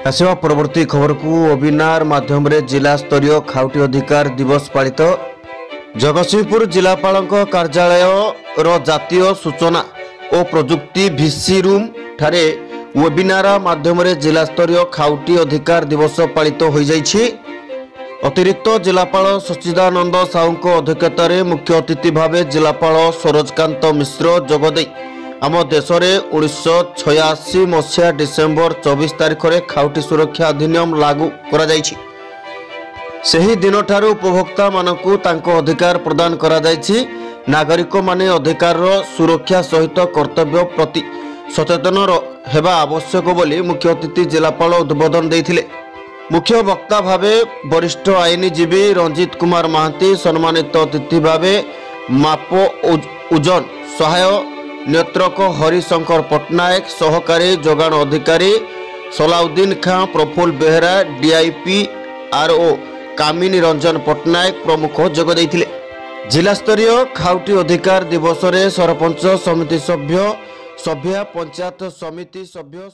आसवा परवर्ती खबर को वेबिनार माध्यम रे जिला स्तरीय खाउटी अधिकार दिवस पालित। जगतसिंहपुर जिलापाल कार्यालय रो जातीय सूचना और प्रजुक्ति भिसी रूम ठारे वेबिनार माध्यम रे जिला स्तरीय खाउटी अधिकार दिवस पालित हो जाइछि। अतिरिक्त जिलापाल सच्चिदानंद साहू अध्यक्षतार मुख्य अतिथि भाव जिलापाल सरोजकांत मिश्र जोगदे आम देश में 1986 मसीहा डिसेम्बर 24 तारिख में खाउटी सुरक्षा अधिनियम लागू करा जाइछि। सही दिन ठारू उपभोक्ता मानकु तांको अधिकार प्रदान करा जाइछि। नागरिक माने अधिकार सुरक्षा सहित कर्तव्य प्रति सचेतन हेबा आवश्यक बोली मुख्य अतिथि जिलापाल उद्बोधन देथिले। मुख्य वक्ता भावे वरिष्ठ आईनजीवी रंजित कुमार महांती, सम्मानित अतिथि भावे मापो ओजन सहायक नेत्रक हरिशंकर पट्टनायक, सहकारी जोगाण अधिकारी सलाउद्दीन खां, प्रफुल्ल बेहरा, डीआईपी आरओ कामिनी रंजन पट्टनायक प्रमुख जोग देथिले। जिला स्तरीय खाउटी अधिकार दिवस रे सरपंच समिति सभ्य पंचायत समिति सभ्य